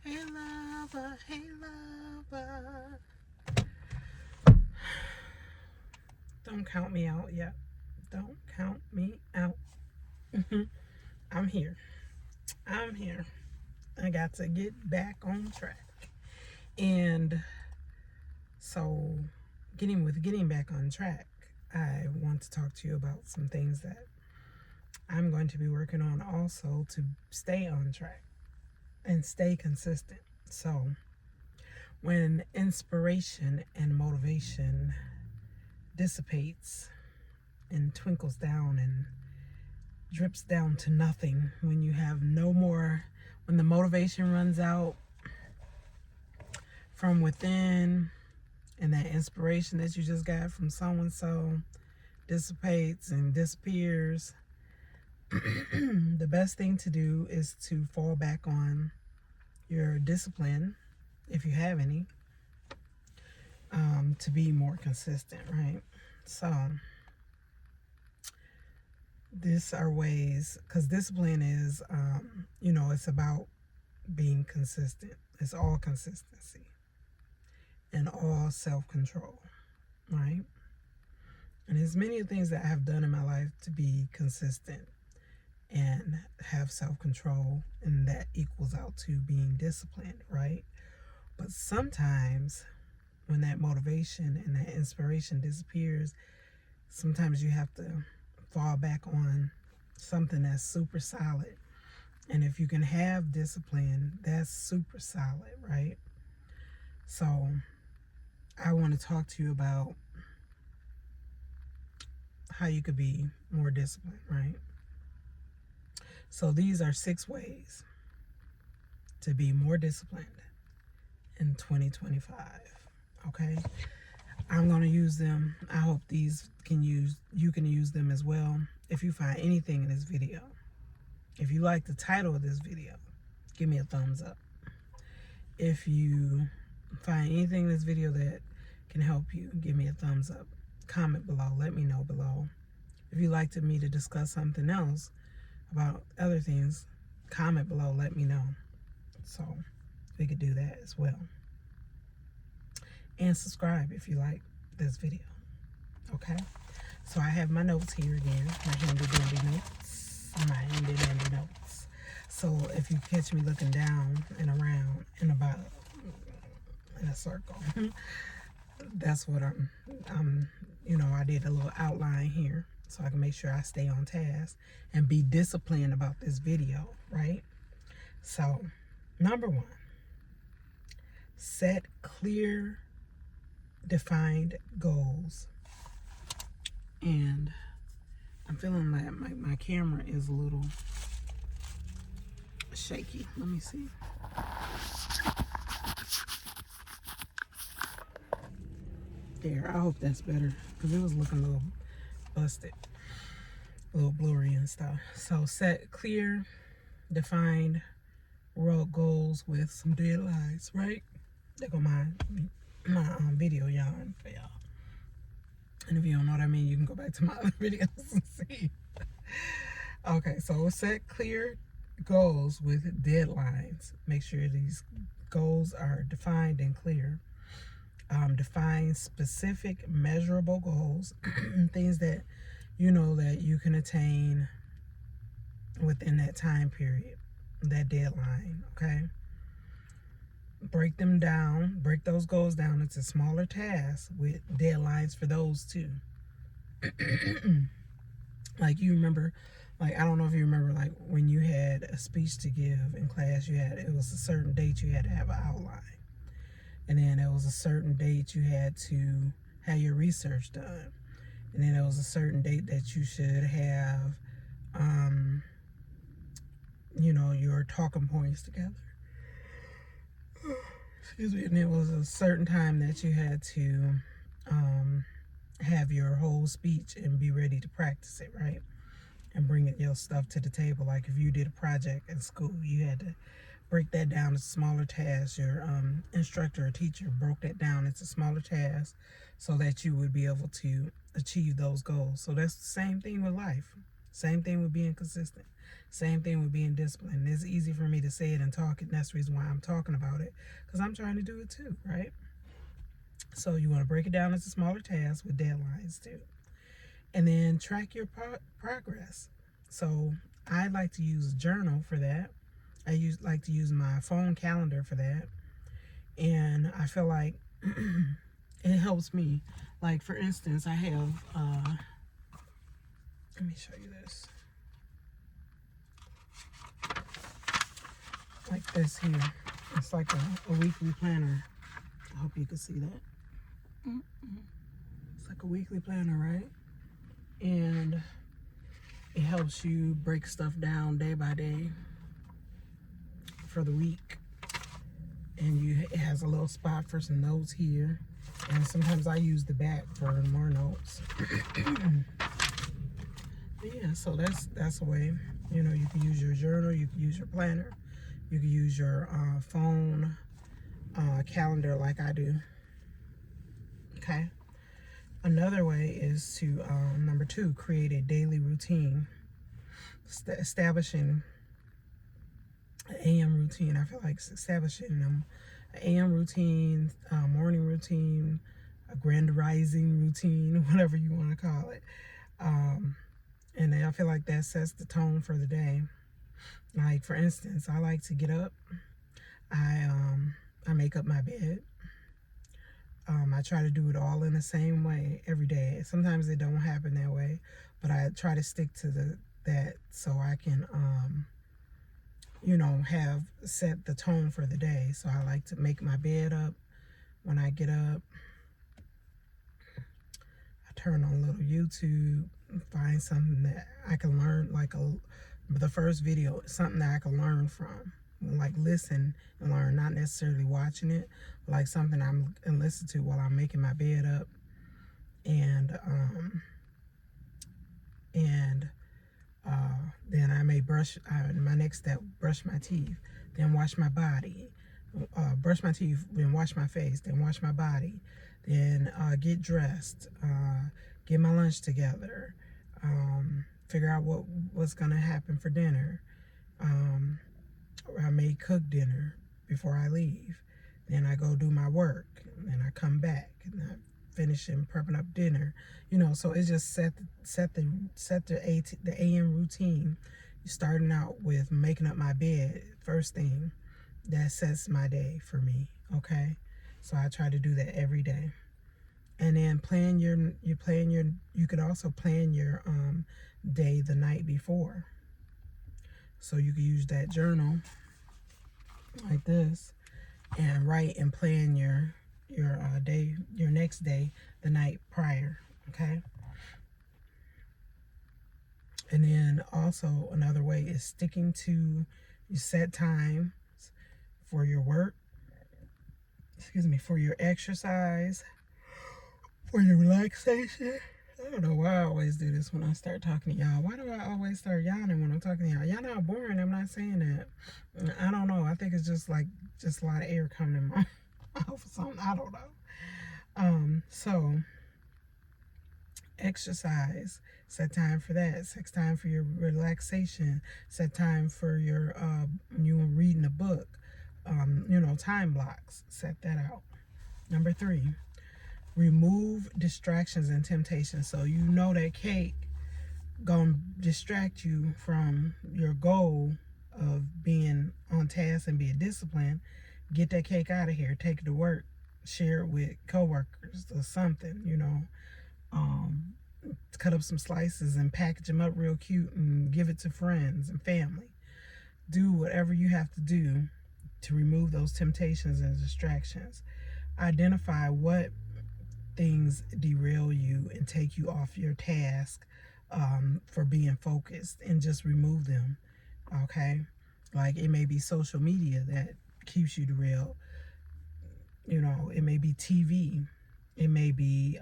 Hey lover, hey lover. Don't count me out yet. Don't count me out. I'm here. I'm here. I got to get back on track. And so, getting back on track, I want to talk to you about some things that I'm going to be working on also to stay on track and stay consistent. So, when inspiration and motivation dissipates and twinkles down and drips down to nothing, when you have no more, when the motivation runs out from within and that inspiration that you just got from so and so dissipates and disappears, the best thing to do is to fall back on your discipline, if you have any, to be more consistent, right? So these are ways, because discipline is, it's about being consistent. It's all consistency and all self-control, right? And there's many things that I have done in my life to be consistent and have self-control, and that equals out to being disciplined, right? But sometimes when that motivation and that inspiration disappears, sometimes you have to fall back on something that's super solid. And if you can have discipline, that's super solid, right? So I want to talk to you about how you could be more disciplined, right? So these are 6 ways to be more disciplined in 2025, okay? I'm going to use them. I hope you can use them as well. If you find anything in this video, if you like the title of this video, give me a thumbs up. If you find anything in this video that can help you, give me a thumbs up. Comment below, let me know below. If you'd like me to discuss something else about other things, comment below, let me know. So we could do that as well. And subscribe if you like this video, okay? So I have my notes here again, my handy dandy notes. So if you catch me looking down and around and about in a circle, that's what I did a little outline here so I can make sure I stay on task and be disciplined about this video, right? So, number 1, set clear, defined goals. And I'm feeling like my camera is a little shaky. Let me see. There, I hope that's better, because it was looking a little busted, a little blurry and stuff. So set clear, defined goals with some deadlines, right? There go my video yarn for y'all. And if you don't know what I mean, you can go back to my other videos and see. Okay, so set clear goals with deadlines. Make sure these goals are defined and clear. Define specific, measurable goals, things that you know that you can attain within that time period, that deadline, okay? Break those goals down into smaller tasks with deadlines for those too. Like you remember, like I don't know if you remember, like when you had a speech to give in class, it was a certain date you had to have an outline. And then there was a certain date you had to have your research done. And then there was a certain date that you should have, your talking points together. Excuse me. And it was a certain time that you had to have your whole speech and be ready to practice it, right? And bring your stuff to the table. Like if you did a project in school, you had to break that down into smaller tasks. Your instructor or teacher broke that down into smaller tasks so that you would be able to achieve those goals. So that's the same thing with life. Same thing with being consistent. Same thing with being disciplined. It's easy for me to say it and talk it, and that's the reason why I'm talking about it, because I'm trying to do it too, right? So you want to break it down into smaller tasks with deadlines too. And then track your progress. So I like to use a journal for that. Like to use my phone calendar for that. And I feel like it helps me. Like, for instance, I have, let me show you this. Like this here. It's like a weekly planner. I hope you can see that. It's like a weekly planner, right? And it helps you break stuff down day by day for the week. And it has a little spot for some notes here. And sometimes I use the back for more notes. Yeah, so that's a way. You know, you can use your journal, you can use your planner, you can use your phone calendar like I do. Okay. Another way is to, number 2, create a daily routine. Establishing an AM routine. I feel like establishing an AM routine, morning routine, a grand rising routine, whatever you want to call it. And I feel like that sets the tone for the day. Like, for instance, I like to get up. I make up my bed. I try to do it all in the same way every day. Sometimes it don't happen that way, but I try to stick to that so I can, you know, set the tone for the day. So I like to make my bed up when I get up. I turn on a little YouTube, find something that I can learn, like the first video, something that I can learn from. Like, listen and learn, not necessarily watching it, but like something I'm and listen to while I'm making my bed up. And then I may my next step, brush my teeth, then wash my body, brush my teeth, then wash my face, then wash my body, then get dressed, get my lunch together, figure out what's gonna happen for dinner. I may cook dinner before I leave. Then I go do my work, and then I come back and I finish and prepping up dinner. You know, so it just set the AM routine. Starting out with making up my bed first thing. That sets my day for me. Okay, so I try to do that every day. And then you could also plan your day the night before. So you can use that journal like this and write and plan your day, your next day, the night prior. Okay. And then also another way is sticking to your set time for your work, for your exercise, for your relaxation. I don't know why I always do this when I start talking to y'all. Why do I always start yawning when I'm talking to y'all? Y'all not boring. I'm not saying that. I don't know. I think it's just a lot of air coming in my mouth or something. I don't know. So exercise, set time for that. Set time for your relaxation. Set time for your you reading a book. You know, time blocks. Set that out. Number 3. Remove distractions and temptations. So you know that cake gonna distract you from your goal of being on task and being disciplined. Get that cake out of here. Take it to work. Share it with coworkers or something. You know, cut up some slices and package them up real cute and give it to friends and family. Do whatever you have to do to remove those temptations and distractions. Identify what things derail you and take you off your task for being focused, and just remove them. Okay, like it may be social media that keeps you derailed. You know, it may be TV, it may be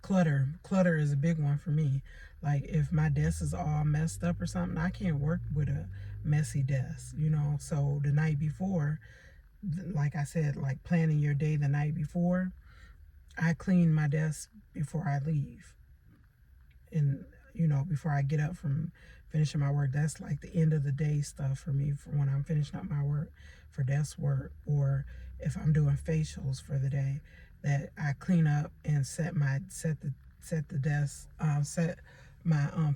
clutter is a big one for me. Like, if my desk is all messed up or something, I can't work with a messy desk, you know. So the night before, like I said, like planning your day the night before, I clean my desk before I leave. And, you know, before I get up from finishing my work. That's like the end of the day stuff for me, for when I'm finishing up my work for desk work, or if I'm doing facials for the day, that I clean up and set my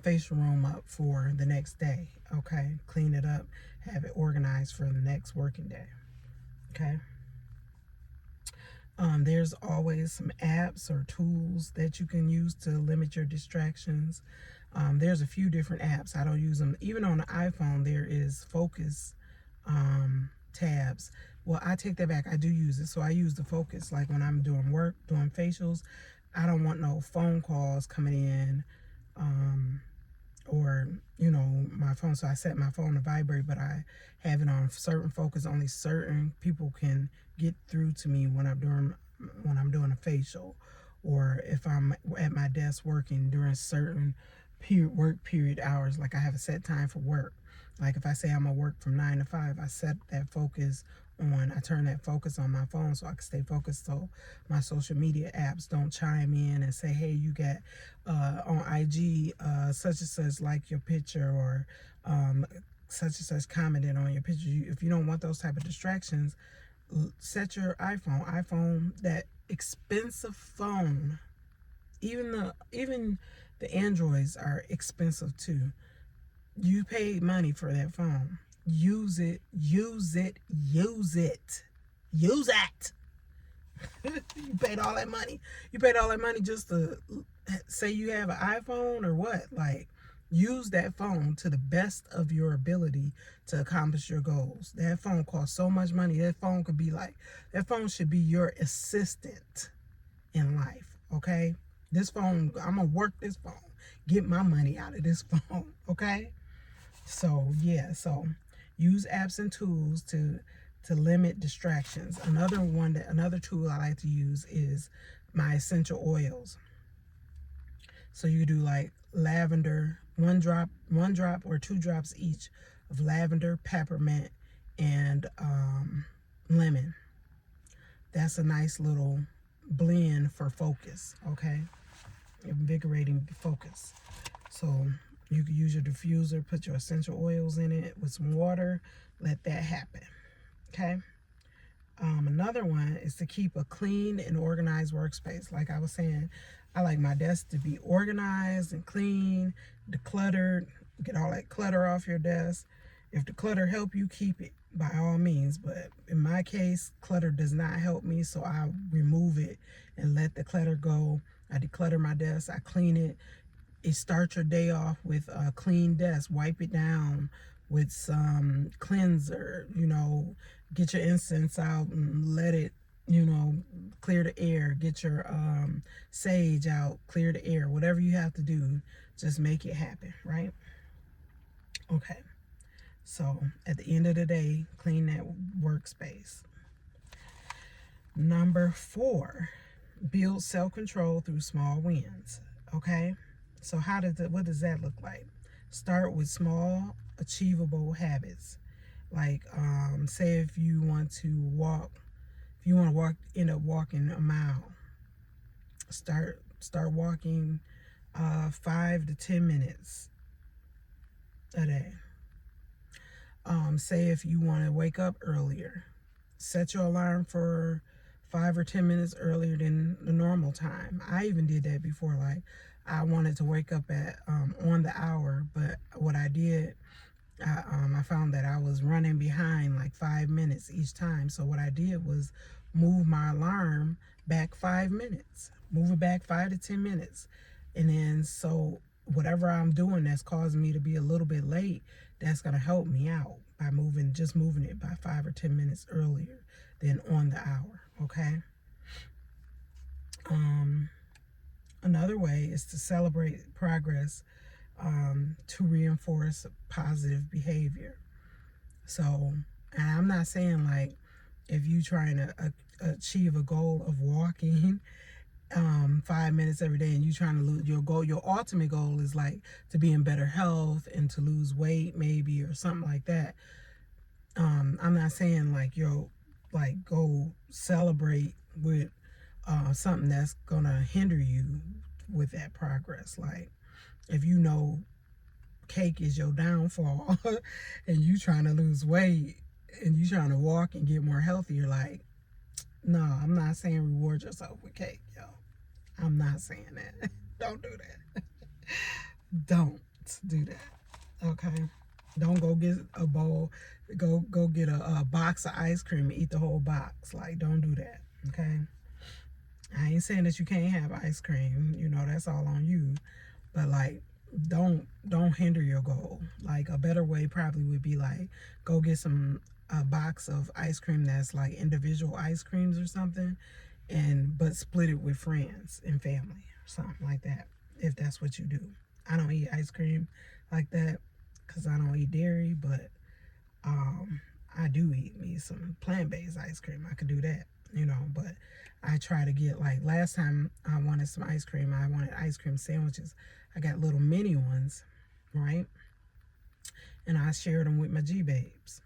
facial room up for the next day. Okay, clean it up, have it organized for the next working day. Okay. There's always some apps or tools that you can use to limit your distractions. There's a few different apps. I don't use them. Even on the iPhone, there is focus tabs. Well, I take that back. I do use it. So I use the focus. Like when I'm doing work, doing facials, I don't want no phone calls coming in, or, you know, my phone. So I set my phone to vibrate, but I have it on certain focus. Only certain people can get through to me when I'm doing a facial, or if I'm at my desk working during certain work period hours. Like I have a set time for work. Like if I say I'm gonna work from 9 to 5, I set that focus on. I turn that focus on my phone so I can stay focused, so my social media apps don't chime in and say, hey, you got on IG such and such like your picture, or such and such commented on your picture. If you don't want those type of distractions, set your iPhone, that expensive phone. Even the Androids are expensive too. You paid money for that phone. Use it. You paid all that money. You paid all that money just to say you have an iPhone, or what? Like, use that phone to the best of your ability to accomplish your goals. That phone costs so much money. That phone should be your assistant in life, okay? This phone, I'm gonna work this phone, get my money out of this phone, okay? So yeah, so use apps and tools to limit distractions. Another tool I like to use is my essential oils. So you do like lavender, one drop or 2 drops each of lavender, peppermint, and lemon. That's a nice little blend for focus, okay? Invigorating focus. So you can use your diffuser, put your essential oils in it with some water, let that happen, okay? Another one is to keep a clean and organized workspace. Like I was saying, I like my desk to be organized and clean, decluttered. Get all that clutter off your desk. If the clutter help you, keep it by all means. But in my case, clutter does not help me, so I remove it and let the clutter go. I declutter my desk. I clean it. Start your day off with a clean desk. Wipe it down with some cleanser. You know, get your incense out and let it, you know, clear the air. Get your sage out, clear the air. Whatever you have to do, just make it happen, right? Okay. So at the end of the day, clean that workspace. Number 4, build self-control through small wins. Okay. So what does that look like? Start with small, achievable habits. Like, say if you want to end up walking a mile. Start walking 5 to 10 minutes a day. Say if you want to wake up earlier, set your alarm for 5 or 10 minutes earlier than the normal time. I even did that before. Like, I wanted to wake up at on the hour, but what I did, I found that I was running behind like 5 minutes each time. So what I did was move my alarm back 5 minutes, move it back 5 to 10 minutes. And then so whatever I'm doing that's causing me to be a little bit late, that's going to help me out by moving it by 5 or 10 minutes earlier than on the hour. Okay. Another way is to celebrate progress, to reinforce positive behavior. So, and I'm not saying like if you trying to achieve a goal of walking 5 minutes every day and you trying to lose your ultimate goal is like to be in better health and to lose weight maybe, or something like that. I'm not saying like go celebrate with something that's gonna hinder you with that progress. Like, If you know cake is your downfall and you trying to lose weight and you trying to walk and get more healthy, you're like, no, I'm not saying reward yourself with cake, yo. I'm not saying that. Don't do that. Don't do that. Okay? Don't go get a bowl, go get a box of ice cream and eat the whole box. Like, don't do that. Okay? I ain't saying that you can't have ice cream. You know, that's all on you. But like, don't hinder your goal. Like, a better way probably would be like, go get a box of ice cream that's like individual ice creams or something, but split it with friends and family or something like that, if that's what you do. I don't eat ice cream like that because I don't eat dairy, but I do eat me some plant-based ice cream. I could do that, you know, but I try to get, like, last time I wanted some ice cream, I wanted ice cream sandwiches. I got little mini ones, right? And I shared them with my G-babes.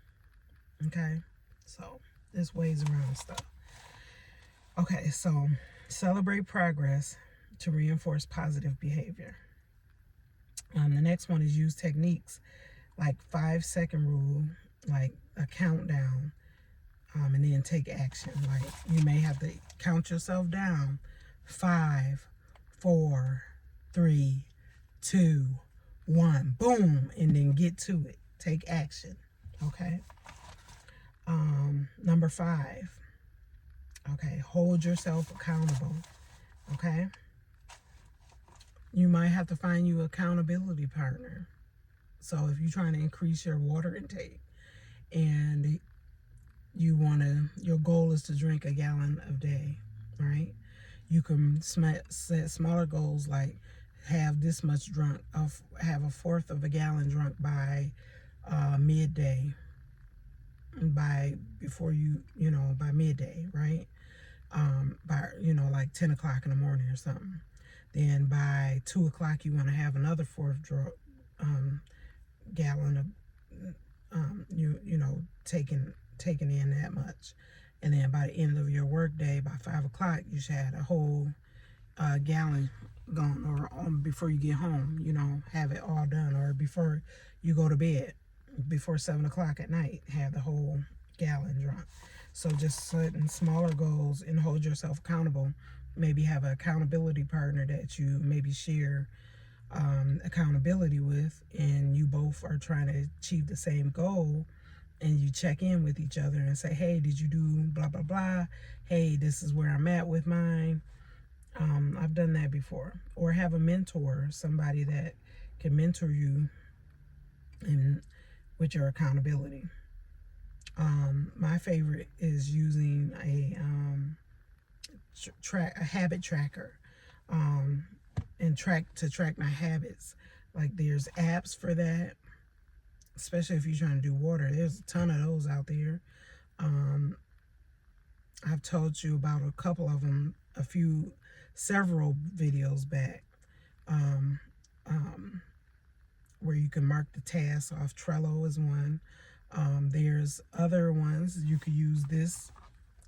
Okay? So, there's ways around stuff. Okay, so celebrate progress to reinforce positive behavior. The next one is use techniques like 5-second rule, like a countdown, and then take action. Like, you may have to count yourself down. 5, 4, 3, 2, 1, boom, and then get to it. Take action. Okay. Number 5. Okay, hold yourself accountable. Okay. You might have to find you an accountability partner. So if you're trying to increase your water intake and your goal is to drink a gallon a day, right? You can set smaller goals, like have this much drunk, have 1/4 of a gallon drunk by midday, by midday, right? By, like 10 o'clock in the morning or something. Then by 2 o'clock, you want to have another 1/4 gallon of, taking in that much. And then by the end of your work day, by 5 o'clock, you should have a whole gallon gone, or before you get home, have it all done, or before you go to bed, before 7 o'clock at night, have the whole gallon drunk. So just setting smaller goals and hold yourself accountable. Maybe have an accountability partner that you maybe share accountability with, and you both are trying to achieve the same goal, and you check in with each other and say, hey, did you do blah, blah, blah? Hey, this is where I'm at with mine. I've done that before. Or have a mentor, somebody that can mentor you with your accountability. My favorite is using a habit tracker, and track my habits. Like, there's apps for that, especially if you're trying to do water. There's a ton of those out there. I've told you about a couple of them, several videos back, where you can mark the tasks off. Trello is one. There's other ones. You could use this.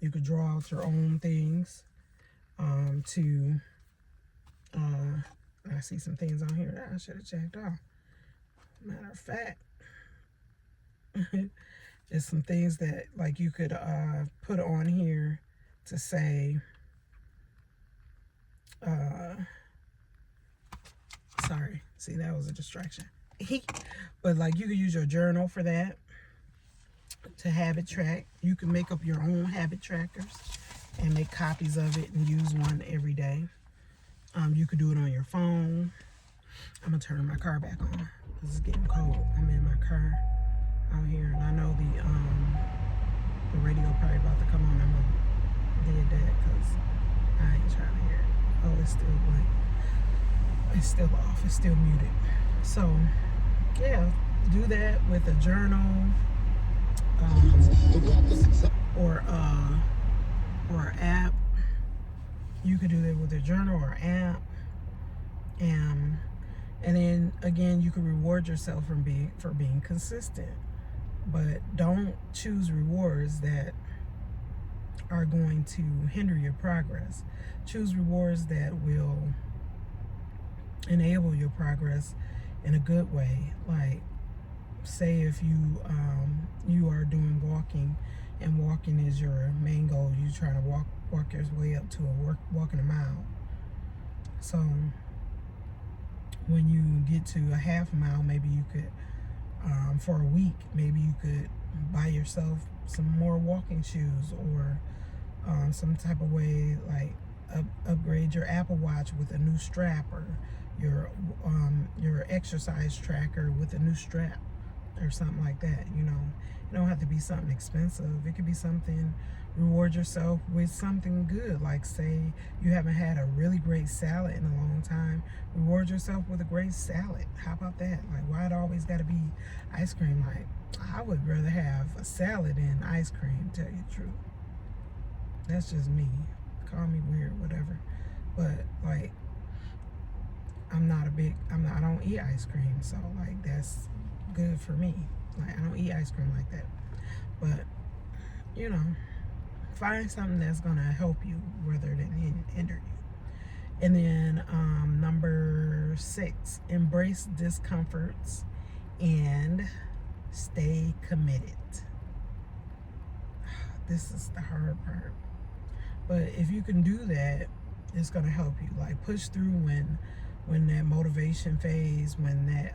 You could draw out your own things. I see some things on here that I should have checked off. Matter of fact, there's some things that, like, you could put on here to say, sorry, see, that was a distraction. But like, you could use your journal for that, to habit track. You can make up your own habit trackers and make copies of it and use one every day. You could do it on your phone. I'm gonna turn my car back on because it's getting cold. I'm in my car out here, and I know the radio probably about to come on. I'm gonna dead that because I ain't trying to hear it. Oh, it's still blank. It's still off. It's still muted. So yeah, do that with a journal, or an app. You could do that with a journal or app, and then again, you can reward yourself for being consistent. But don't choose rewards that are going to hinder your progress. Choose rewards that will enable your progress in a good way. Like, say if you you are doing walking, and walking is your main goal, you trying to walk your way up to walking a mile. So when you get to a half mile, maybe you could for a week, maybe you could buy yourself some more walking shoes, or some type of way, like upgrade your Apple Watch with a new strap, or your exercise tracker with a new strap, or something like that. You know, it don't have to be something expensive. It could be something. Reward yourself with something good. Like, say you haven't had a really great salad in a long time, reward yourself with a great salad. How about that? Like, why it always got to be ice cream? Like, I would rather have a salad than ice cream, tell you the truth. That's just me. Call me weird, whatever. But like, I don't eat ice cream, so like, that's good for me. Like, I don't eat ice cream like that. But you know, find something that's gonna help you rather than hinder you. And then number 6, embrace discomforts and stay committed. This is the hard part. But if you can do that, it's gonna help you. Like, push through when that motivation phase, when that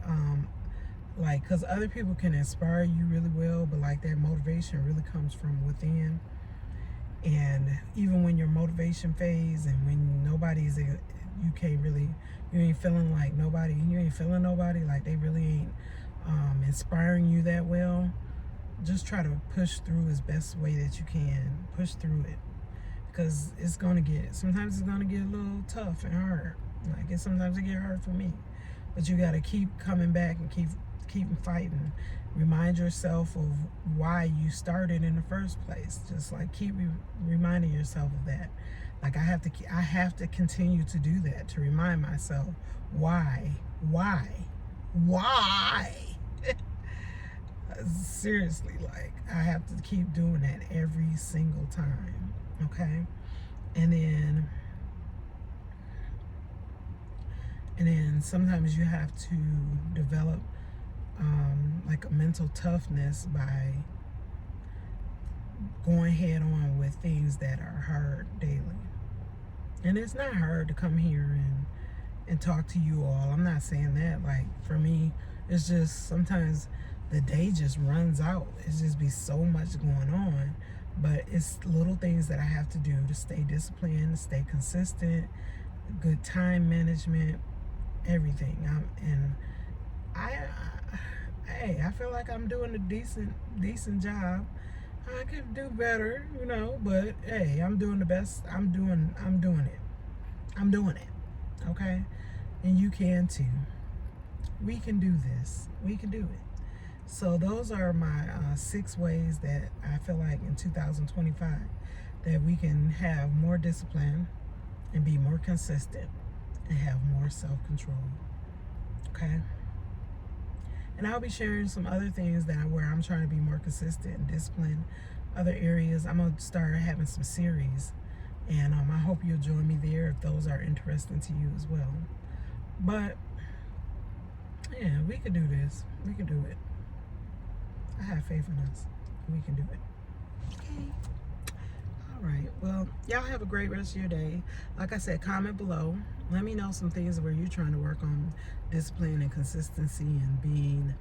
like, because other people can inspire you really well, but like, that motivation really comes from within. And even when your motivation phase, and when nobody's, you ain't feeling like nobody, you ain't feeling nobody, like they really ain't inspiring you that well, just try to push through as best way that you can. Push through it, because sometimes it's gonna get a little tough and hard. Like, sometimes it get hard for me, but you gotta keep coming back and keep fighting. Remind yourself of why you started in the first place. Just like, keep reminding yourself of that. Like, I have to continue to do that, to remind myself why. Seriously, like, I have to keep doing that every single time. Okay. And then sometimes you have to develop like a mental toughness by going head on with things that are hard daily. And it's not hard to come here and talk to you all. I'm not saying that. Like, for me, it's just sometimes the day just runs out. It's just be so much going on. But it's little things that I have to do to stay disciplined, to stay consistent, good time management, everything. I feel like I'm doing a decent job. I could do better, you know, but hey, I'm doing the best. I'm doing it. Okay? And you can too. We can do this. We can do it. So those are my 6 ways that I feel like in 2025 that we can have more discipline and be more consistent and have more self-control. Okay? And I'll be sharing some other things where I'm trying to be more consistent and disciplined. Other areas, I'm going to start having some series. And I hope you'll join me there if those are interesting to you as well. But, yeah, we can do this. We can do it. I have faith in us. We can do it. Okay. All right. Well, y'all have a great rest of your day. Like I said, comment below. Let me know some things where you're trying to work on discipline and consistency and being,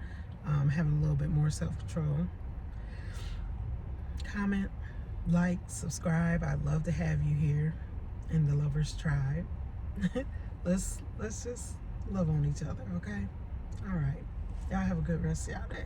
having a little bit more self-control. Comment, like, subscribe. I'd love to have you here in the Lovers Tribe. Let's just love on each other, okay? All right. Y'all have a good rest of y'all day.